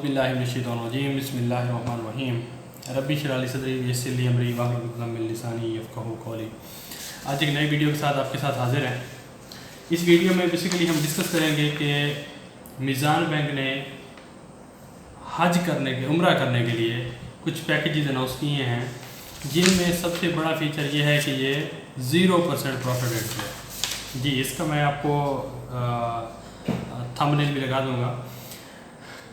औज़ुबिल्लाहिमिनश्शैतानिर्रजीम बिस्मिल्लाहिर्रहमानिर्रहीम रब्बी इश्रह ली सदरी वयस्सिर ली अमरी वाहलुल उक़दतम मिन लिसानी यफ़क़हू क़ौली। आज एक नई वीडियो के साथ आपके साथ हाजिर हैं। इस वीडियो में बेसिकली हम डिस्कस करेंगे कि मीज़ान बैंक ने हज करने के उम्रा करने के लिए कुछ पैकेजेस अनाउंस किए हैं, जिनमें सबसे बड़ा फ़ीचर ये है कि ये 0% प्रॉफिट रेट है जी। इसका मैं आपको थंबनेल भी लगा दूंगा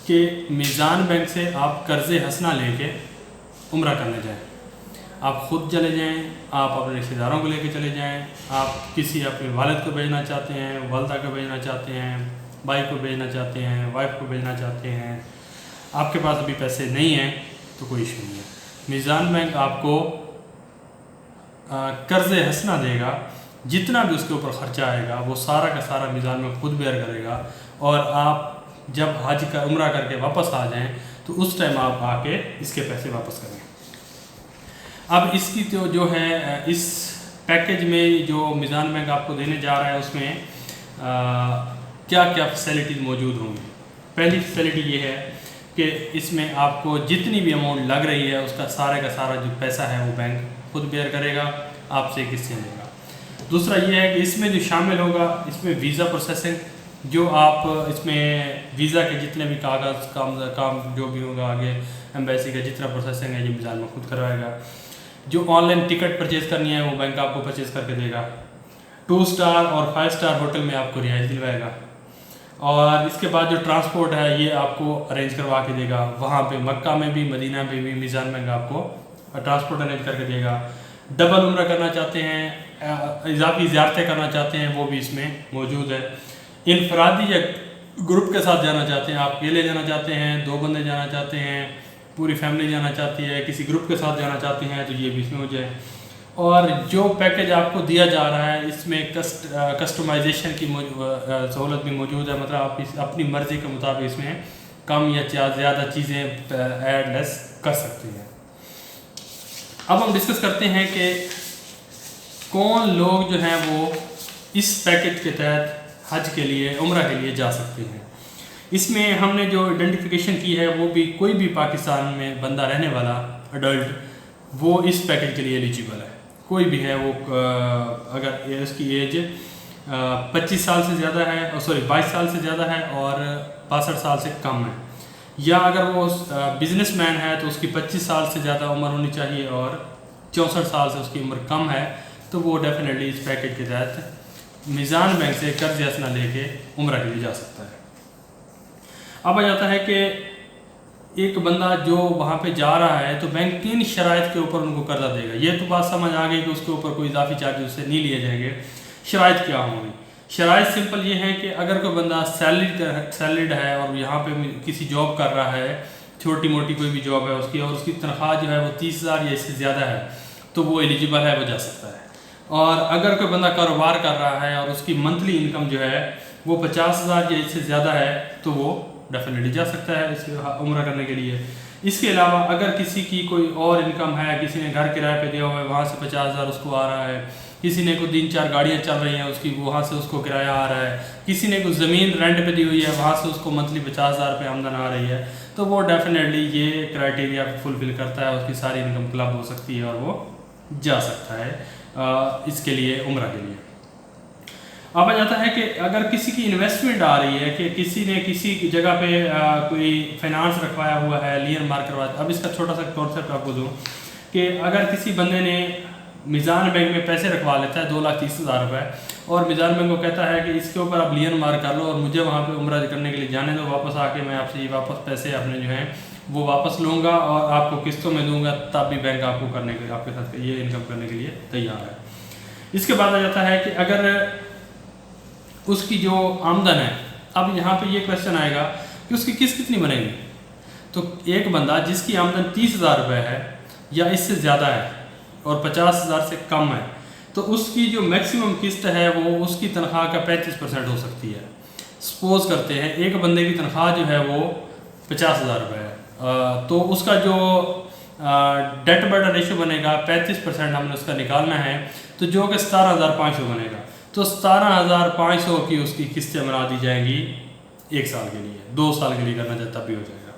कि मीज़ान बैंक से आप कर्ज़े हसना लेके उम्रा करने जाएं। आप ख़ुद चले जाएं, आप अपने रिश्तेदारों को लेके चले जाएं, आप किसी अपने वालिद को भेजना चाहते हैं, वालदा को भेजना चाहते हैं, भाई को भेजना चाहते हैं, वाइफ को भेजना चाहते हैं, आपके पास अभी पैसे नहीं हैं तो कोई इशू नहीं है। मीज़ान बैंक आपको कर्ज़े हसना देगा, जितना भी उसके ऊपर ख़र्चा आएगा वो सारा का सारा मीज़ान में खुद बेयर करेगा, और आप जब हज का उम्रा करके वापस आ जाएं तो उस टाइम आप आके इसके पैसे वापस करें। अब इसकी तो जो है इस पैकेज में जो मीज़ान बैंक आपको देने जा रहा है उसमें क्या क्या फैसिलिटीज़ मौजूद होंगी। पहली फैसिलिटी ये है कि इसमें आपको जितनी भी अमाउंट लग रही है उसका सारे का सारा जो पैसा है वो बैंक खुद बेयर करेगा, आपसे किस्तें लेगा। दूसरा ये है कि इसमें जो शामिल होगा, इसमें वीज़ा प्रोसेसिंग, जो आप इसमें वीज़ा के जितने भी कागज़ काम जो भी होगा आगे एम्बेसी का जितना प्रोसेसिंग है ये मीज़ान में खुद करवाएगा। जो ऑनलाइन टिकट परचेज़ करनी है वो बैंक आपको परचेज़ करके देगा। 2 स्टार और 5 स्टार होटल में आपको रिहाइश दिलवाएगा, और इसके बाद जो ट्रांसपोर्ट है ये आपको अरेंज करवा के देगा। वहाँ पे मक्का में भी मदीना में भी मीज़ान बैंक आपको ट्रांसपोर्ट अरेंज करके देगा। डबल उम्रा करना चाहते हैं, इजाफी ज़ियारतें करना चाहते हैं, वो भी इसमें मौजूद है। इनफरादी या ग्रुप के साथ जाना चाहते हैं, आप अकेले जाना चाहते हैं, 2 बंदे जाना चाहते हैं, पूरी फैमिली जाना चाहती है, किसी ग्रुप के साथ जाना चाहते हैं तो ये भी इसमें हो जाए। और जो पैकेज आपको दिया जा रहा है इसमें कस्टमाइजेशन की सहूलत भी मौजूद है, मतलब आप अपनी मर्ज़ी के मुताबिक इसमें कम या ज़्यादा चीज़ें ऐड लेस कर सकते हैं। अब हम डिस्कस करते हैं कि कौन लोग जो हैं वो इस पैकेज के तहत हज के लिए उम्रा के लिए जा सकते हैं। इसमें हमने जो आइडेंटिफिकेशन की है वो भी कोई भी पाकिस्तान में बंदा रहने वाला अडल्ट वो इस पैकेज के लिए एलिजिबल है। कोई भी है वो अगर उसकी एज 25 साल से ज़्यादा है, 22 साल से ज़्यादा है और 62 साल से कम है, या अगर वो बिजनेसमैन है तो उसकी 25 साल से ज़्यादा उम्र होनी चाहिए और 64 साल से उसकी उम्र कम है, तो वो डेफिनेटली इस पैकेज के तहत मीज़ान बैंक से कर्ज हसना लेके उम्रा के लिए जा सकता है। अब आ जाता है कि एक बंदा जो वहाँ पे जा रहा है तो बैंक किन शराइत के ऊपर उनको कर्जा देगा। ये तो बात समझ आ गई कि उसके ऊपर कोई इजाफी चार्ज उससे नहीं लिए जाएंगे। शराइत क्या होंगी? शराइत सिंपल ये है कि अगर कोई बंदा सैलरीड है और यहाँ पे किसी जॉब कर रहा है, छोटी मोटी कोई भी जॉब है उसकी, और उसकी तनख्वाह जो है वो 30,000 या इससे ज़्यादा है तो वो एलिजिबल है, वो जा सकता है। और अगर कोई बंदा कारोबार कर रहा है और उसकी मंथली इनकम जो है वो 50,000 या इससे ज़्यादा है तो वो डेफिनेटली जा सकता है इस उम्रा करने के लिए। इसके अलावा अगर किसी की कोई और इनकम है, किसी ने घर किराए पे दिया हुआ है वहाँ से 50,000 उसको आ रहा है, किसी ने कोई 3-4 गाड़ियाँ चल रही हैं उसकी वहाँ से उसको किराया आ रहा है, किसी ने कोई ज़मीन रेंट पे दी हुई है वहाँ से उसको मंथली 50,000 रुपये आमदन आ रही है, तो वो डेफिनेटली ये क्राइटेरिया फुलफ़िल करता है, उसकी सारी इनकम क्लब हो सकती है और वो जा सकता है इसके लिए उम्रा के लिए। अब आ जाता है कि अगर किसी की इन्वेस्टमेंट आ रही है कि किसी ने किसी जगह पे कोई फाइनेंस रखवाया हुआ है, लियन मार्क करवाया। अब इसका छोटा सा कॉन्सेप्ट आपको दूँ कि अगर किसी बंदे ने मीज़ान बैंक में पैसे रखवा लेता है 2,30,000 रुपये, और मीज़ान बैंक को कहता है कि इसके ऊपर आप लियन मार्क कर लो और मुझे वहाँ पे उम्रा करने के लिए जाने दो, वापस आके मैं आपसे ये वापस पैसे अपने जो हैं वो वापस लूँगा और आपको किस्तों में दूँगा, तब भी बैंक आपको करने के आपके साथ ये इनकम करने के लिए तैयार है। इसके बाद आ जाता है कि अगर उसकी जो आमदन है, अब यहाँ पे ये क्वेश्चन आएगा कि उसकी किस्त कितनी बनेगी। तो एक बंदा जिसकी आमदन 30,000 रुपये है या इससे ज़्यादा है और 50,000 से कम है, तो उसकी जो मैक्सिमम किस्त है वो उसकी तनख्वाह का 35% हो सकती है। सपोज़ करते हैं एक बंदे की तनख्वाह जो है वो 50,000 रुपये है, तो उसका जो डेट बर्डन रेशो बनेगा 35% हमने उसका निकालना है, तो जो कि 17,500 बनेगा। तो 17,500 की उसकी किस्तें बना दी जाएंगी 1 साल के लिए, 2 साल के लिए करना चाहे तब भी हो जाएगा।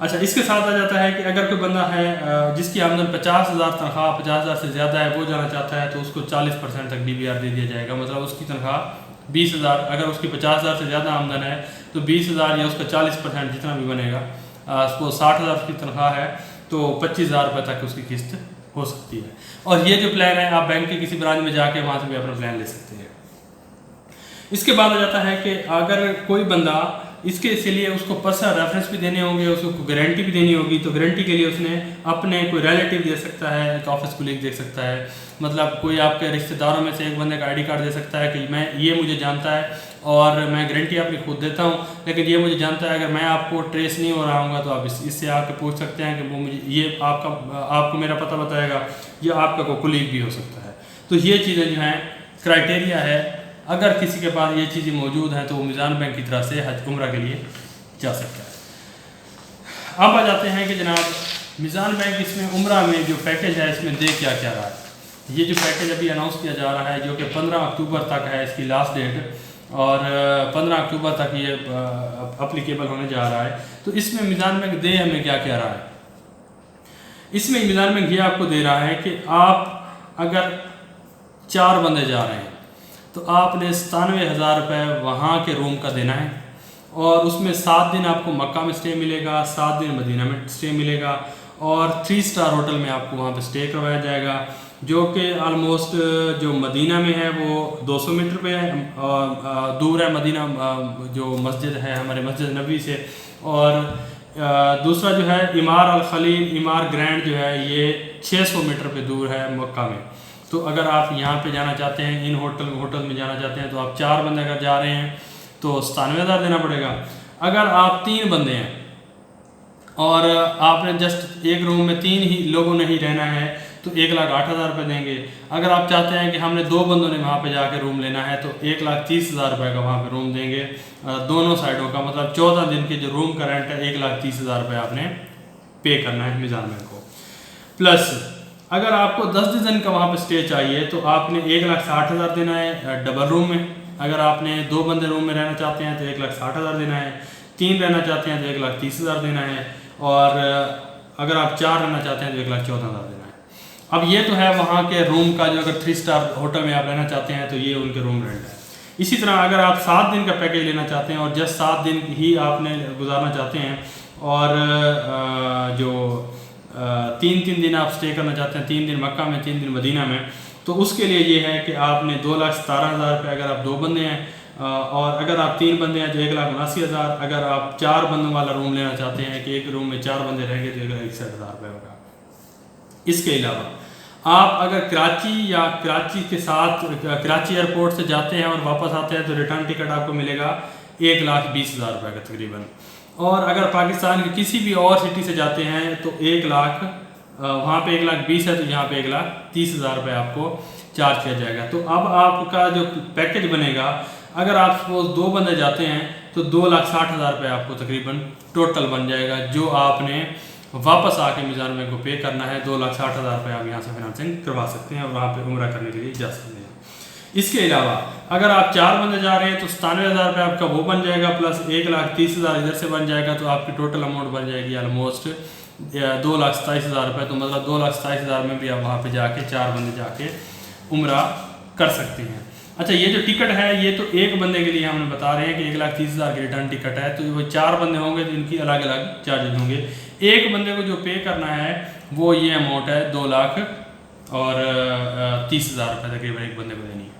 अच्छा, इसके साथ आ जाता है कि अगर कोई बंदा है जिसकी आमदन 50,000 तनख्वाह 50,000 से ज़्यादा है, वो जाना चाहता है, तो उसको 40% तक DBR दे दिया जाएगा। मतलब उसकी तनख्वाह 20,000, अगर उसकी 50,000 से ज़्यादा आमदन है तो 20,000 या उसका 40% जितना भी बनेगा, सपोज 60,000 की तनख्वाह है तो 25,000 रुपये तक उसकी किस्त हो सकती है। और ये जो प्लान है आप बैंक के किसी ब्रांच में जाके वहाँ से भी अपना प्लान ले सकते हैं। इसके बाद आ जाता है कि अगर कोई बंदा इसके लिए उसको पर्सनल रेफरेंस भी देने होंगे, उसको गारंटी भी देनी होगी, तो गारंटी के लिए उसने अपने कोई रिलेटिव दे सकता है, एक ऑफिस कोलीग दे सकता है, मतलब कोई आपके रिश्तेदारों में से एक बंदे का ID कार्ड दे सकता है कि मैं ये मुझे जानता है और मैं गारंटी अपनी खुद देता हूँ, लेकिन ये मुझे जानता है अगर मैं आपको ट्रेस नहीं हो रहा हूँ तो आप इससे आके पूछ सकते हैं कि वो मुझे ये आपको मेरा पता बताएगा, ये आपका कोई कुलीग भी हो सकता है। तो ये चीज़ें जो हैं क्राइटेरिया है, अगर किसी के पास ये चीज़ें मौजूद हैं तो वो मीज़ान बैंक की तरफ से हज उम्रा के लिए जा सकता है। अब आ जाते हैं कि जनाब मीज़ान बैंक इसमें उम्रा में जो पैकेज है इसमें दे क्या क्या रहा है। ये जो पैकेज अभी अनाउंस किया जा रहा है जो कि 15 अक्टूबर तक है इसकी लास्ट डेट, और 15 अक्टूबर तक ये अप्लीकेबल होने जा रहा है। तो इसमें मीज़ान बैंक दे हमें क्या क्या रहा है। इसमें मीज़ान बैंक ये आपको दे रहा है कि आप अगर 4 बंदे जा रहे हैं तो आपने 97,000 रुपये वहाँ के रूम का देना है, और उसमें 7 दिन आपको मक्का में स्टे मिलेगा, 7 दिन मदीना में स्टे मिलेगा, और 3 स्टार होटल में आपको वहाँ पे स्टे करवाया जाएगा, जो कि आलमोस्ट जो मदीना में है वो 200 मीटर पे है, दूर है मदीना जो मस्जिद है हमारे मस्जिद नबी से। और दूसरा जो है इमार अल खलील इमार ग्रैंड जो है ये 600 मीटर पे दूर है मक्का में। तो अगर आप यहाँ पे जाना चाहते हैं, इन होटल में जाना चाहते हैं, तो आप 4 बंदे अगर जा रहे हैं तो 97,000 देना पड़ेगा। अगर आप 3 बंदे हैं और आपने जस्ट एक रूम में 3 ही लोगों ने ही रहना है तो 1,08,000 रुपये देंगे। अगर आप चाहते हैं कि हमने 2 बंदों ने वहाँ पे जाके रूम लेना है तो 1,30,000 रुपये का वहाँ पे रूम देंगे दोनों साइडों का, मतलब 14 दिन के जो रूम का रेंट है 1,30,000 रुपये आपने पे करना है मीज़ान बैंक को। प्लस अगर आपको 10 दिन का वहाँ पे स्टे चाहिए तो आपने 1,60,000 देना है डबल रूम में। अगर आपने 2 बंदे रूम में रहना चाहते हैं तो 1,60,000 देना है, 3 रहना चाहते हैं तो 1,30,000 देना है, और अगर आप 4 रहना चाहते हैं तो 1,14,000 देना है। अब ये तो है वहाँ के रूम का, जो अगर 3 स्टार होटल में आप रहना चाहते हैं तो ये उनके रूम रेंट है। इसी तरह अगर आप 7 दिन का पैकेज लेना चाहते हैं और जस्ट 7 दिन ही आपने गुजारना चाहते हैं, और जो 3 दिन आप स्टे करना चाहते हैं, 3 दिन मक्का में 3 दिन मदीना में, तो उसके लिए ये है कि आपने 2,17,000 रुपये अगर आप 2 बंदे हैं, और अगर आप 3 बंदे हैं तो 1,79,000। अगर आप 4 बंदों वाला रूम लेना चाहते हैं कि एक रूम में 4 बंदे रहेंगे तो 1,61,000 रुपये होगा। इसके अलावा आप अगर कराची या कराची के साथ कराची एयरपोर्ट से जाते हैं और वापस आते हैं तो रिटर्न टिकट आपको मिलेगा 1,20,000 रुपये का तकरीबन। और अगर पाकिस्तान के किसी भी और सिटी से जाते हैं तो 1 लाख, वहाँ पे 1,20,000 है तो यहाँ पे 1,30,000 रुपये आपको चार्ज किया जाएगा। तो अब आपका जो पैकेज बनेगा, अगर आप सपोज 2 बंदे जाते हैं तो 2,60,000 रुपये आपको तकरीबन टोटल बन जाएगा, जो आपने वापस आके मीज़ान बैंक को पे करना है। 2,60,000 रुपये आप यहाँ से फाइनेंसिंग करवा सकते हैं और वहाँ पे उम्रा करने के लिए जा सकते हैं। इसके अलावा अगर आप 4 बंदे जा रहे हैं तो 97,000 रुपये आपका वो बन जाएगा, प्लस 1,30,000 इधर से बन जाएगा, तो आपकी टोटल अमाउंट बन जाएगी ऑलमोस्ट 2,27,000 रुपये। तो मतलब 2,27,000 में भी आप वहाँ पे जाके 4 बंदे जाके उम्रा कर सकते हैं। अच्छा, ये जो टिकट है ये तो एक बंदे के लिए हमने बता रहे हैं कि 1,30,000 की रिटर्न टिकट है, तो वो 4 बंदे होंगे तो इनकी अलग अलग चार्जेस होंगे। एक बंदे को जो पे करना है वो ये अमाउंट है 2,30,000 रुपये तकरीबन एक बंदे को देनी है।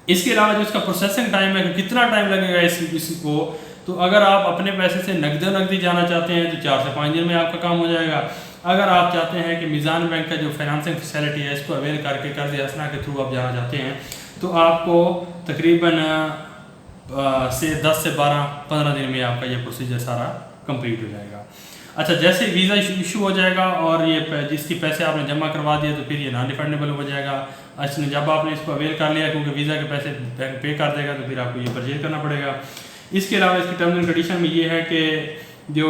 इसके अलावा जो इसका प्रोसेसिंग टाइम है कि कितना टाइम लगेगा इसको, तो अगर आप अपने पैसे से नकदी जाना चाहते हैं तो 4 से 5 दिन में आपका काम हो जाएगा। अगर आप चाहते हैं कि मीज़ान बैंक का जो फाइनेंसिंग फैसिलिटी है इसको अवेल करके कर्ज हसना के थ्रू आप जाना चाहते हैं तो आपको तकरीबन से 10 से 12-15 दिन में आपका ये प्रोसीजर सारा कंप्लीट हो जाएगा। अच्छा, जैसे वीज़ा इशू हो जाएगा और ये जिसकी पैसे आपने जमा करवा दिए तो फिर ये नॉन रिफंडेबल हो जाएगा। अच्छा, जब आपने इसको अवेल कर लिया क्योंकि वीज़ा के पैसे बैंक पे कर देगा तो फिर आपको ये परचेज करना पड़ेगा। इसके अलावा इसकी टर्म्स एंड कंडीशन में ये है कि जो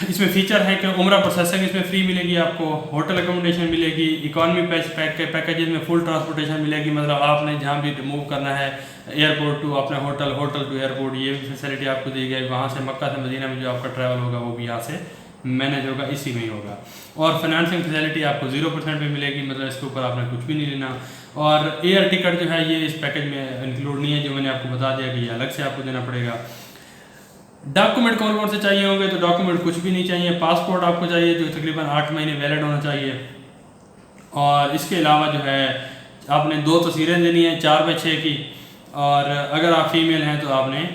इसमें फ़ीचर है कि उम्रा प्रोसेसिंग इसमें फ्री मिलेगी आपको, होटल एकोमोडेशन मिलेगी, इकॉनमी पैकेजेस में फुल ट्रांसपोर्टेशन मिलेगी, मतलब आपने जहाँ भी मूव करना है एयरपोर्ट टू अपने होटल, होटल टू एयरपोर्ट, ये भी फैसिलिटी आपको दी गई। वहाँ से मक्का से मदीना में जो आपका ट्रैवल होगा वो भी यहाँ से मैनेज होगा, इसी में ही होगा। और फाइनेंसिंग फैसिलिटी आपको 0% पे मिलेगी, मतलब इसके ऊपर आपने कुछ भी नहीं लेना। और एयर टिकट जो है ये इस पैकेज में इंक्लूड नहीं है, जो मैंने आपको बता दिया कि ये अलग से आपको देना पड़ेगा। डॉक्यूमेंट कौन कौन से चाहिए होंगे, तो डॉक्यूमेंट कुछ भी नहीं चाहिए। पासपोर्ट आपको चाहिए जो तकरीबन 8 महीने वैलिड होना चाहिए, और इसके अलावा जो है आपने 2 तस्वीरें देनी है 4x6 की, और अगर आप फीमेल हैं तो आपने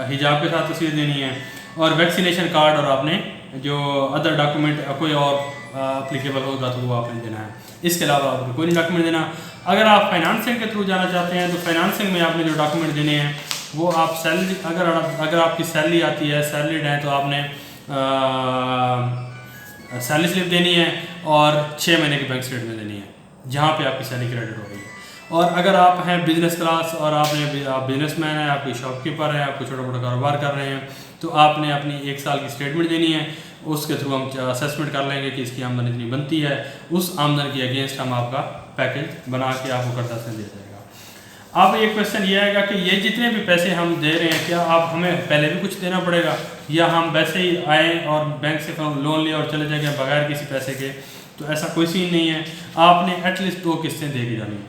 हिजाब के साथ तस्वीर देनी है, और वैक्सीनेशन कार्ड, और आपने जो अदर डॉक्यूमेंट कोई और अप्लीकेबल होगा तो वो आपने देना है। इसके अलावा आपको कोई नहीं डॉक्यूमेंट देना। अगर आप फाइनेंसिंग के थ्रू जाना चाहते हैं तो फाइनेंसिंग में आपने जो डॉक्यूमेंट देने हैं वो आप सैलरी, अगर आपकी सैलरी आती है, सैलरीड है, तो आपने सैलरी स्लिप देनी है और 6 महीने की बैंक स्टेटमेंट देनी है जहाँ पे आपकी सैलरी क्रेडिट हो रही है। और अगर आप हैं बिजनेस क्लास और आप बिजनेसमैन हैं, आपकी शॉपकीपर है, आपको छोटा मोटा कारोबार कर रहे हैं, तो आपने अपनी 1 साल की स्टेटमेंट देनी है। उसके थ्रू हम असेसमेंट कर लेंगे कि इसकी आमदन इतनी बनती है, उस आमदन के अगेंस्ट हम आपका पैकेज बना के आपको कर्जा से दिया जाएगा। अब एक क्वेश्चन ये आएगा कि ये जितने भी पैसे हम दे रहे हैं, क्या आप हमें पहले भी कुछ देना पड़ेगा, या हम वैसे ही आए और बैंक से लोन लिए और चले जाएंगे बगैर किसी पैसे के? तो ऐसा कोई सीन नहीं है। आपने एटलीस्ट 2 किस्तें दे के जानी है।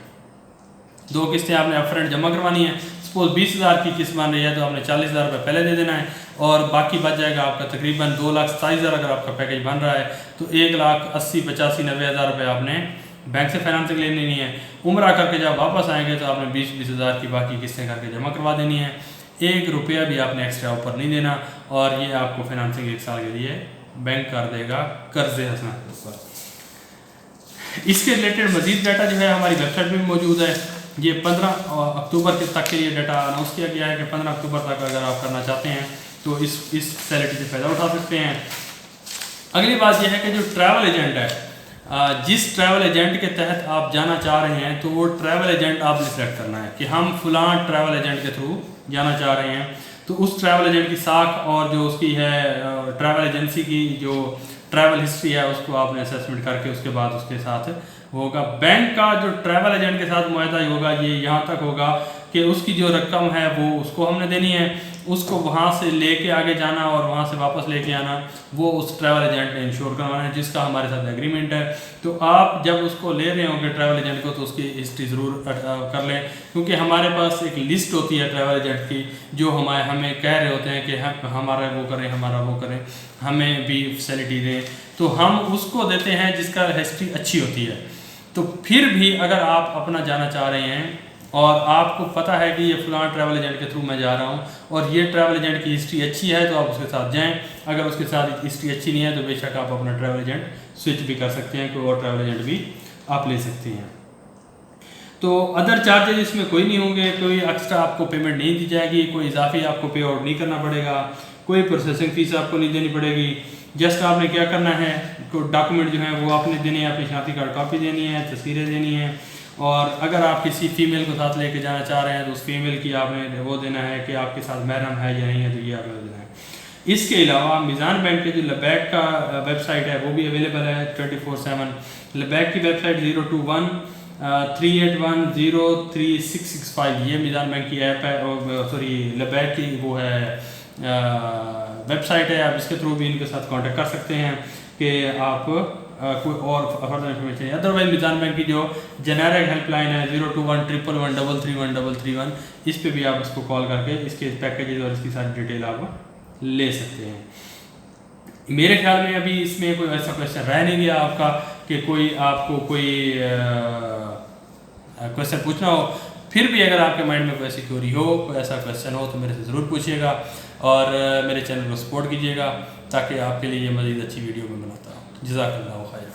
2 किस्तें आपने अपफ्रंट जमा करवानी है। सपोज 20,000 की किस्त बन रही है तो आपने 40,000 रुपये पहले दे देना है, और बाकी बच जाएगा आपका तकरीबन 2,27,000। अगर आपका पैकेज बन रहा है तो 1,80,000, 85,000, 90,000 रुपये आपने बैंक से फाइनेंसिंग लेनी नहीं है। उम्रा करके जब वापस आएंगे तो आपने 20,000 की बाकी किस्तें करके जमा करवा देनी है। 1 रुपया भी आपने एक्स्ट्रा ऊपर नहीं देना, और ये आपको फाइनेंसिंग 1 साल के लिए बैंक कर देगा कर्जे हंसना के ऊपर। इसके रिलेटेड मजीद डाटा जो है हमारी वेबसाइट में मौजूद है। ये 15 अक्टूबर तक के लिए डाटा अनाउंस किया गया है कि 15 अक्टूबर तक अगर आप करना चाहते हैं तो इस फैसिलिटी से फ़ायदा उठा सकते हैं। अगली बात यह है कि जो ट्रैवल एजेंट है, जिस ट्रैवल एजेंट के तहत आप जाना चाह रहे हैं, तो वो ट्रैवल एजेंट आपने सेलेक्ट करना है कि हम फलां ट्रैवल एजेंट के थ्रू जाना चाह रहे हैं। तो उस ट्रैवल एजेंट की साख और जो उसकी है ट्रैवल एजेंसी की जो ट्रैवल हिस्ट्री है उसको आपने असेसमेंट करके उसके बाद उसके साथ होगा। बैंक का जो ट्रैवल एजेंट के साथ मुआहदा होगा ये यहाँ तक होगा कि उसकी जो रकम है वो उसको हमने देनी है, उसको वहाँ से लेके आगे जाना और वहाँ से वापस लेके आना वो उस ट्रैवल एजेंट ने इंश्योर करवाना है, जिसका हमारे साथ एग्रीमेंट है। तो आप जब उसको ले रहे होंगे ट्रैवल एजेंट को तो उसकी हिस्ट्री ज़रूर कर लें, क्योंकि हमारे पास एक लिस्ट होती है ट्रैवल एजेंट की जो हमें कह रहे होते हैं कि हमारा वो करें, हमारा वो करें, हमें भी फैसिलिटी दें, तो हम उसको देते हैं जिसका हिस्ट्री अच्छी होती है। तो फिर भी अगर आप अपना जाना चाह रहे हैं और आपको पता है कि ये फलां ट्रैवल एजेंट के थ्रू मैं जा रहा हूँ और ये ट्रैवल एजेंट की हिस्ट्री अच्छी है तो आप उसके साथ जाएं। अगर उसके साथ हिस्ट्री अच्छी नहीं है तो बेशक आप अपना ट्रैवल एजेंट स्विच भी कर सकते हैं, कोई और ट्रैवल एजेंट भी आप ले सकते हैं। तो अदर चार्जेज इसमें कोई नहीं होंगे, कोई एक्स्ट्रा आपको पेमेंट नहीं दी जाएगी, कोई इजाफी आपको पे आउट नहीं करना पड़ेगा, कोई प्रोसेसिंग फ़ीस आपको नहीं देनी पड़ेगी। जस्ट आपने क्या करना है, डॉक्यूमेंट जो है वो आपने देने हैं, अपनी शनाख्ती कार्ड कॉपी देनी है, तस्वीरें देनी है, और अगर आप किसी फीमेल को साथ लेके जाना चाह रहे हैं तो उस फीमेल की आपने वो देना है कि आपके साथ महरम है या नहीं है, तो ये आपने देना है। इसके अलावा मीज़ान बैंक के जो लबैक का वेबसाइट है वो भी अवेलेबल है 24/7। लबैक की वेबसाइट 021-381-03665 ये मीज़ान बैंक की ऐप है, और सॉरी लबैक की वो है वेबसाइट है। आप इसके थ्रू भी इनके साथ कांटेक्ट कर सकते हैं कि आप कोई और फर्दर इन्फॉर्मेशन चाहिए। अदरवाइज मीज़ान बैंक की जो जेनेरिक हेल्पलाइन है 021-111-331-331 इस पे भी आप उसको कॉल करके इसके पैकेजेस और इसकी सारी डिटेल आप ले सकते हैं। मेरे ख्याल में अभी इसमें कोई ऐसा क्वेश्चन रह नहीं गया आपका कि कोई आपको कोई क्वेश्चन पूछना हो। फिर भी अगर आपके माइंड में कोई ऐसी क्वेरी हो, कोई ऐसा क्वेश्चन हो तो मेरे से ज़रूर पूछिएगा और मेरे चैनल को सपोर्ट कीजिएगा ताकि आपके लिए ये मज़ीद अच्छी वीडियो में बनाता हूँ। जज़ाकल्लाहु खैर।